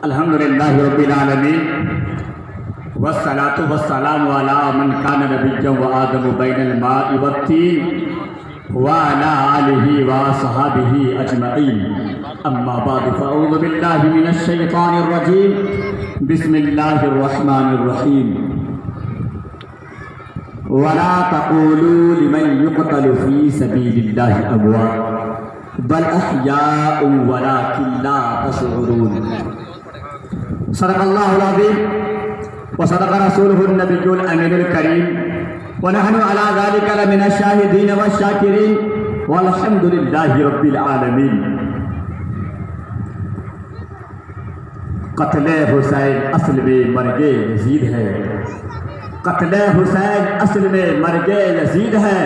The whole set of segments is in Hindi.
अल्हम्दुलिल्लाहि रब्बिल आलमीन वस्सलातु वस्सलामु अला मन कान नबिय्यन व आदमु बैनल माइ वत्तीन व अला आलिहि व सहाबिहि अजमईन अम्मा बाद फअऊज़ु बिल्लाहि मिनश शैतानिर रजीम बिस्मिल्लाहिर रहमानिर रहीम वला तक़ूलू लिमन युक़तलु फ़ी सबीलिल्लाहि अमवात बल अहयाउन वलाकिन ला तशऊरून। सदक़ल्लाहुल अज़ीम व सदक़ रसूलुहुन नबियुल अमीनुल करीम व नहनु अला ज़ालिका लमिनश शाहिदीन व शाकिरीन वल्हम्दुलिल्लाहि रब्बिल आलमीन। क़त्ल हुसैन असल में मर्गे यज़ीद है, क़त्ल हुसैन असल में मर्गे यज़ीद है।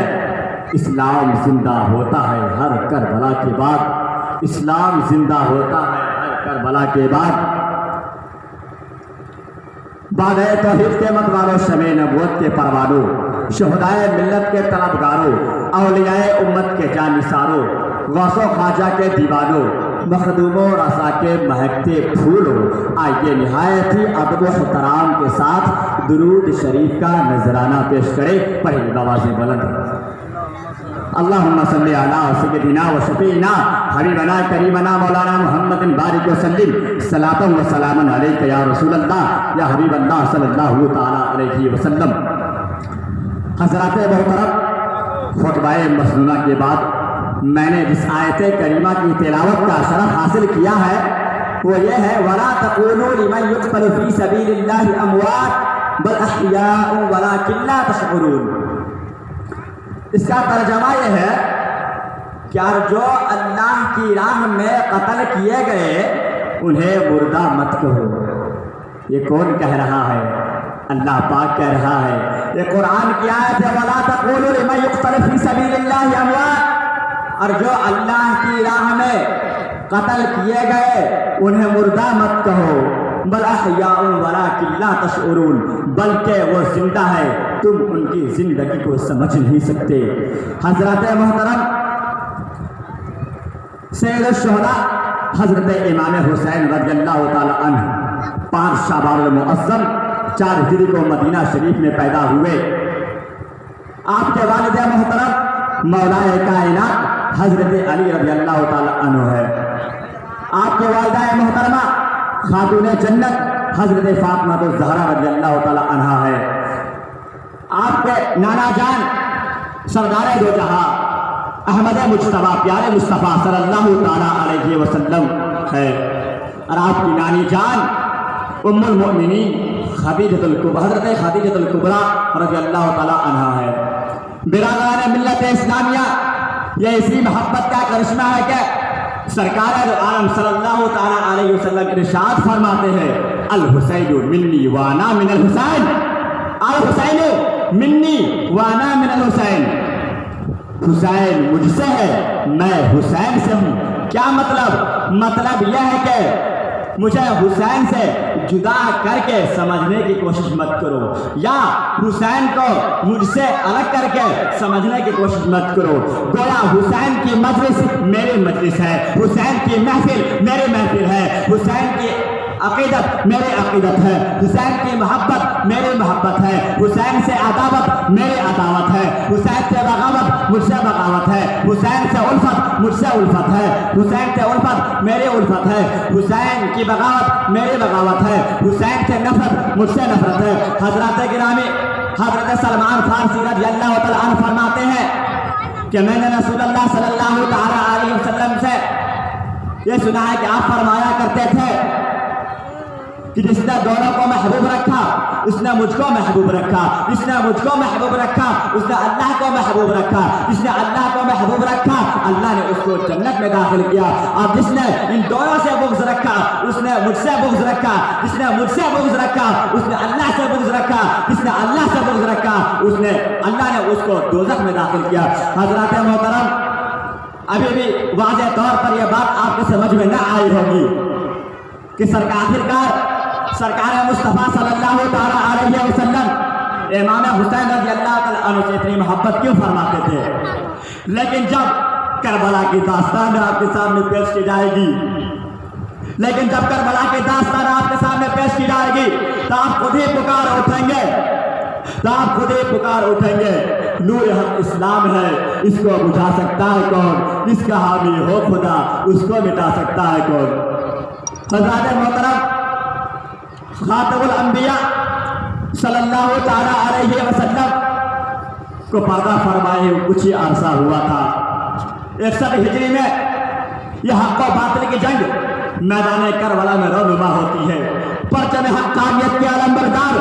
इस्लाम जिंदा होता है हर करबला के बाद, इस्लाम जिंदा होता है हर करबला के बाद। बादे तौहीद के मतवालों, शमे नबूवत के परवानों, शुहदाए मिल्लत के तलबगारों, औलियाए उम्मत के जानिसारों, गौसो ख्वाजा के दीवानों, मखदूमों रसा के महकते फूलों, आइए निहायत ही अदब व एहतराम के साथ दुरूद शरीफ का नजराना पेश करें। पहली आवाज़ बुलंद अल्लाहुम्मा सल्ली अला सय्यदिना व शफीना हबीबना करीमना मौलाना मुहम्मदिन बारिक व सल्लिम सलातन व सलामन अलैका या रसूलल्लाह या हबीबल्लाह सल्लल्लाहु तआला अलैहि वसल्लम। हज़रात मोहतरम, खुतबाए मसनूना के बाद मैंने जिस आयत करीमा की तिलावत का शरफ हासिल किया है वो ये है, वला तक़ूलू लिमन युक़तलु फ़ी सबीलिल्लाहि अमवात बल अहयाउन वलाकिन ला तशऊरून। इसका तर्जमा यह है कि जो अल्लाह की राह में कत्ल किए गए उन्हें मुर्दा मत कहो। ये कौन कह रहा है? अल्लाह पाक कह रहा है। ये कुरान की आयत है, वला तक़ूलू लिमन युक़तलु फ़ी सबीलिल्लाहि अमवात। और जो अल्लाह की राह में कत्ल किए गए उन्हें मुर्दा मत कहो, बल अहयाउन वलाकिन ला तशऊरून, बल्कि वो जिंदा है, तुम उनकी जिंदगी को समझ नहीं सकते। हजरत मोहतरम सैयद शुहदा हजरत इमाम हुसैन रज़ियल्लाहु ताला अन्हु 5 शाबानुल मुअज़्ज़म 4 हिजरी को मदीना शरीफ में पैदा हुए। आपके वालिद मोहतरम मौलाए कायनात हजरत अली रज़ियल्लाहु ताला अन्हु है। आपके वालिदा मोहतरमा खातून जन्नत हजरत फातिमा तो ज़हरा रज़ियल्लाहु ताला अन्हा है। आपके नाना जान सरदार दो जहां अहमद मुज्तबा प्यारे मुस्तफ़ा सल्लल्लाहु ताला अलैहि वसल्लम है। और आपकी नानी जान उम्मुल मोमिनीन खदीजतुल कुबरा हजरत खदीजतुल कुबरा रज़ियल्लाहु ताला अन्हा है। बिरादरान मिल्लत इस्लामिया, यह इसी मोहब्बत का करिश्मा है कि सरकार आलम सल्लल्लाहु ताला अलैहि वसल्लम इरशाद फरमाते हैं, अल हुसैनु मिन्नी व अना मिनल हुसैन, अल हुसैनु मिन्नी व अना मिनल हुसैन। हुसैन मुझसे है, मैं हुसैन से हूँ। क्या मतलब? मतलब यह है कि मुझे हुसैन से जुदा करके समझने की कोशिश मत करो, या हुसैन को मुझसे अलग करके समझने की कोशिश मत करो। गोया हुसैन की मजलिस मेरी मजलिस है, हुसैन की महफिल मेरी महफिल है, हुसैन की अकीदत मेरी अकीदत है, हुसैन की मोहब्बत मेरी मोहब्बत है, हुसैन से अदावत मेरी अदावत है, हुसैन से बगावत मुझसे बगावत है, हुसैन से उल्फत मुझसे उल्फत है, हुसैन से उल्फत मेरी उल्फत है, हुसैन की बगावत मेरी बगावत है, हुसैन से नफरत मुझसे नफरत है। हजरत गिरामी हजरत सलमान फारसी रज़ियल्लाहु ताला अन्हु फरमाते हैं कि मैंने रसूलुल्लाह सल्लल्लाहु ताला अलैहि वसल्लम से ये सुना है कि आप फरमाया करते थे कि जिसने दोनों को महबूब रखा उसने मुझको महबूब रखा, जिसने मुझको महबूब रखा उसने अल्लाह को महबूब रखा, जिसने अल्लाह को महबूब रखा अल्लाह ने उसको जन्नत में दाखिल किया। और जिसने इन दोनों से बुग़्ज़ रखा उसने मुझसे बुग़्ज़ रखा, जिसने मुझसे बुग़्ज़ रखा उसने अल्लाह से बुग़्ज़ रखा, जिसने अल्लाह से बुग़्ज़ रखा उसने अल्लाह ने उसको दोज़ख में दाखिल किया। हज़रात मोहतरम, अभी भी वाज़ेह तौर पर यह बात आपके समझ में न आई होगी कि आखिरकार सरकार मुस्तफ़ा सल्लल्लाहु ताला अलैहि वसल्लम इमाम हुसैन रज़ियल्लाहु ताला अन्हु से इतनी मोहब्बत क्यों फरमाते थे। लेकिन जब करबला की दास्तान आपके सामने पेश की जाएगी, लेकिन जब करबला की दास्तान खुद ही पुकार उठेंगे, तो आप खुद ही पुकार उठेंगे। नूर हक इस्लाम है, इसको बुझा सकता है कौन? इसका हामी हो खुदा, उसको मिटा सकता है कौन? हज़रत मोहतरम खातमुल अंबिया सल्लल्लाहु ताला अलैहि वसल्लम को पर्दा फरमाए कुछ ही अरसा हुआ था। 61 हिजरी में यह हक व बातिल की जंग मैदान करबला में रौनुमा होती है। परचम हक्कानियत के अलंबरदार,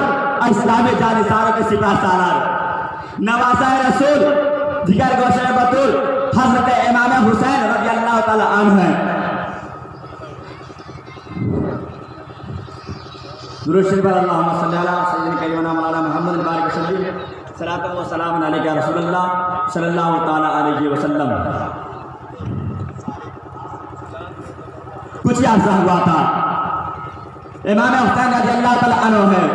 इस्लामी जानिसारों के सिपाह सालार, नवासा रसूल, जिगर गोशे बतूल हजरत इमाम हुसैन रज़ियल्लाहु ताला अन्हु हैं। दुरूद शरीफ अल्लाहुम्मा सल्ली अला सय्यिदना करीमना मौलाना मुहम्मद बारिक वसल्लम सलातो व सलाम अलैका या रसूलल्लाह सल्लल्लाहु ताला अलैहि वसल्लम। कुछ ही अर्सा हुआ था, इमाम हुसैन रज़ियल्लाहु ताला अन्हु है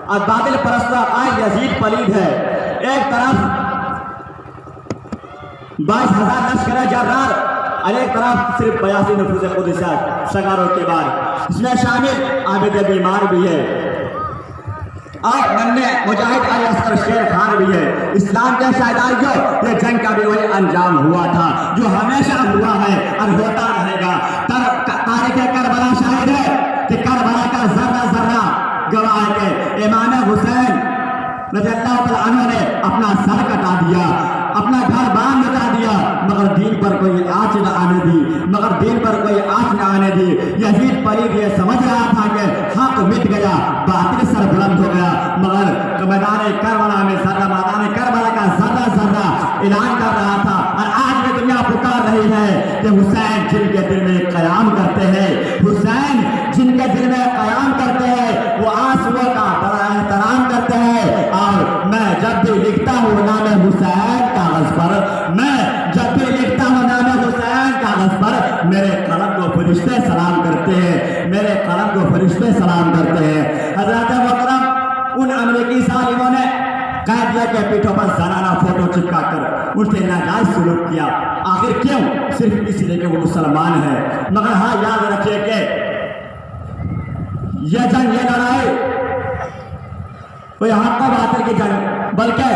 और बातिल परस्त आय यजीद पलीद है। एक तरफ 22,000 लश्कर जर्रार और एक तरफ सिर्फ 82 नफूस खुदसा सगारों के बाद, इसमें शामिल आबिद बीमार भी है और नन्हे मुजाहिद अली अस्कर शेर खान भी है। इस्लाम के शायदारियों, ये जंग का भी वही अंजाम हुआ था जो हमेशा हुआ है और होता रहेगा। तारीख़ करबला शाहिद है कि करबला का जर्रा जर्रा गवाह के इमाम हुसैन रज़ियल्लाहु ताला अन्हु ने अपना सर कटा दिया, अपना घर बार मिटा दिया, मगर दीन पर कोई आँच न आने दी, मगर दीन पर कोई आँच न आने दी। यजीद पलीद ये समझ रहा था कि हक मिट गया, बातिल सर बुलंद हो गया, मगर मैदान करबला में मैदान करबला का जर्रा जर्रा ऐलान कर रहा था। और आज भी दुनिया पुकार रही है कि हुसैन जिनके दिल में क़याम करते हैं, हुसैन जिनके दिल में क़याम करते हैं, वो आंसुओं का बड़ा एहतराम करते हैं। और मैं जब भी लिखता हूँ नाम हुसैन कागज पर, मैं जब भी लिखता हूँ नाम हुसैन कागज पर, मेरे कलम को फरिश्ते सलाम करते हैं, मेरे कलम को फरिश्ते सलाम करते हैं। हज़रत मोहतरम उन अमेरिकी सालिमों ने कैदियों के पीठों पर जनाना फोटो चिपका कर उनसे नाजायज सुलूक किया। आखिर क्यों? सिर्फ इसलिए कि वो मुसलमान है। मगर हाँ, याद रखिए कि यह जंग, यह लड़ाई कोई हक व बातिल की जंग, बल्कि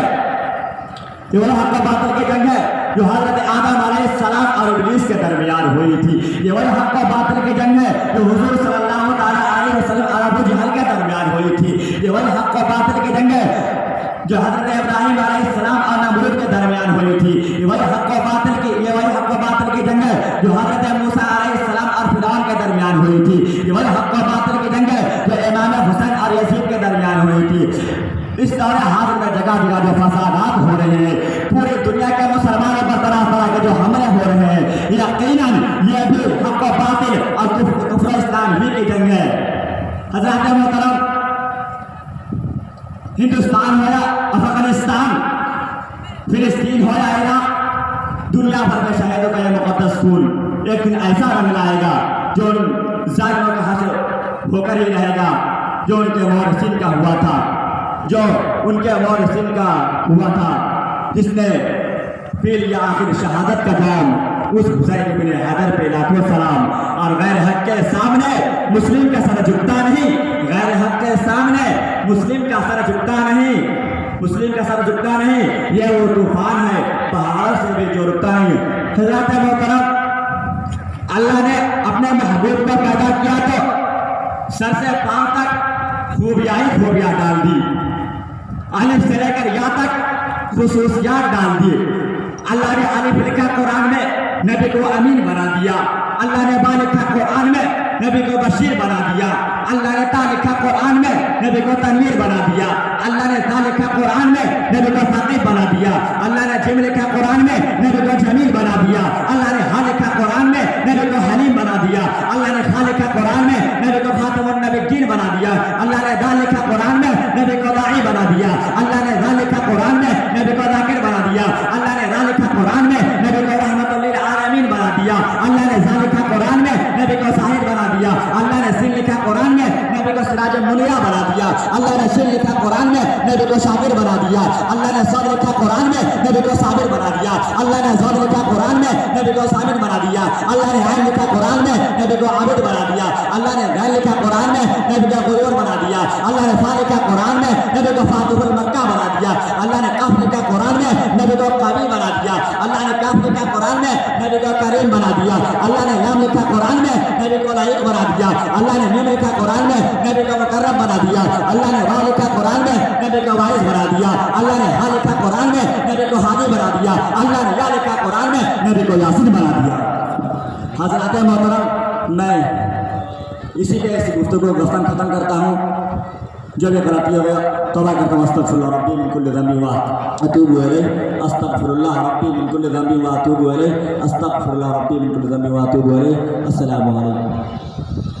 ये वही हक व बातिल की जंग है जो हजरत आदम अलैहिस्सलाम और इब्लीस के दरमियान हुई थी। ये वही हक व बातिल की जंग है जो हुजूर सल्लल्लाहु ताला अलैहि वसल्लम और अबू जहल के दरमियान हुई थी। ये वही हक व बातिल की जंग है जो हजरत इब्राहिम अलैहिस्सलाम और नमरूद के दरमियान हुई थी। ये वही हक व बातिल की जंग है जो हजरत मूसा अलैहिस्सलाम और फिरौन के दरमियान हुई थी। ये वही हक व बातिल की जंग है जो इमाम हुसैन और यजीद के दरमियान हुई थी। इस दौरे हाजिर में जगह जगह जो फसादात हो रहे हैं, पूरी दुनिया के मुसलमानों पर तरह तरह के जो हमले हो रहे हैं, यकीनन ये भी हक व बातिल और कुफ्र इस्लाम ही की जंग है। हज़रत मोहतरम हिंदुस्तान हो या अफगानिस्तान, फिलिस्तीन हो या इराक, दुनिया भर में शहीदों का यह मुक़द्दस खून एक दिन ऐसा रंग लाएगा जो उन जालिमों का हासिल होकर ही रहेगा जो उनके वारिसिन का हुआ था, जो उनके वारिसिन का हुआ था, जिसने पी लिया आखिर शहादत का जाम। उस हुसैन इब्न हैदर पे लाखों सलाम। और गैर हक के सामने मुस्लिम का सर झुकता नहीं, गैर हक के सामने मुस्लिम का सर झुकता नहीं, मुस्लिम का सर झुकता नहीं। ये वो तूफान है, पहाड़ों से भी जो रुकता नहीं। हज़रत मोहतरम, अल्लाह ने अपने महबूब को पैदा किया तो सर से पांव तक खूबियाँ ही खूबियाँ डाल दी, अलिफ से लेकर या तक खुसूसियात डाल दी। अल्लाह ने अलिफ लिखा कुरान में, नबी को अमीन बना दिया। अल्लाह ने बा लिखा कुरान में, नबी को बशीर बना दिया। अल्लाह ने ता लिखा कुरान में, नबी को तनवीर बना दिया। अल्लाह ने ता लिखा कुरान में, नबी को फकीह बना दिया। अल्लाह ने जिम लिखा कुरान में, नबी को जमील बना दिया। अल्लाह ने हा लिखा कुरान में, नबी को हलीम बना दिया। अल्लाह ने खा लिखा कुरान में, नबी को खातमुन नबिय्यीन बना दिया। अल्लाह ने दा लिखा कुरान में, नबी को दाई बना दिया। अल्लाह ने दा लिखा कुरान में, नबी को जाकिर बना दिया। अल्लाह ने दा लिखा कुरान में, नबी को रहमतुल लिल आलमीन बना दिया। अल्लाह ने जा लिखा कुरान में, नबी को साहिब बना दिया। अल्लाह ने सिन लिखा कुरान में, नबी को सिराज मुनिया बना दिया। अल्लाह ने शिन लिखा कुरान में, नबी को शाकिर बना दिया। अल्लाह ने सद लिखा कुरान में, नबी को साबिर बना दिया। अल्लाह ने ज़द लिखा कुरान में, नबी को साबिर बना दिया। अल्लाह ने ऐन लिखा कुरान में, नबी को आबिद बना दिया। अल्लाह ने गैर लिखा कुरान में, नबी को गुरूर बना दिया। अल्लाह ने फा लिखा कुरान में, नबी को फातिहुल मक्का बना दिया। अल्लाह ने कफ लिखा कुरान में, नबी को कवी बना दिया। अल्लाह ने कफ लिखा कुरान में, नबी को करीम बना दिया। अल्लाह ने लाम लिखा कुरान में, नबी को लाइक बना दिया। अल्लाह ने मीम लिखा कुरान में, नबी को मुकर्रम बना दिया। अल्लाह ने रा लिखा कुरान में, नबी को वाइस बना दिया। अल्लाह ने हा लिखा कुरान में, नबी को हादी बना दिया। अल्लाह ने या लिखा कुरान में, नबी को यासीन बना दिया। हज़रात मोहतरम, मैं इसी के इस गुफ्तगू को गफ्तन ख़त्म करता हूँ। जब ये गलती हो गया तौबा करता हूँ। अस्तगफिरुल्लाह रब्बी मिन कुल्लि ज़ंबि व अतूबु इलैह। अस्तगफिरुल्लाह रब्बी मिन कुल्लि ज़ंबि व अतूबु इलैह। अस्तगफिरुल्लाह रब्बी मिन कुल्लि ज़ंबि व अतूबु इलैह। अस्सलामु अलैकुम।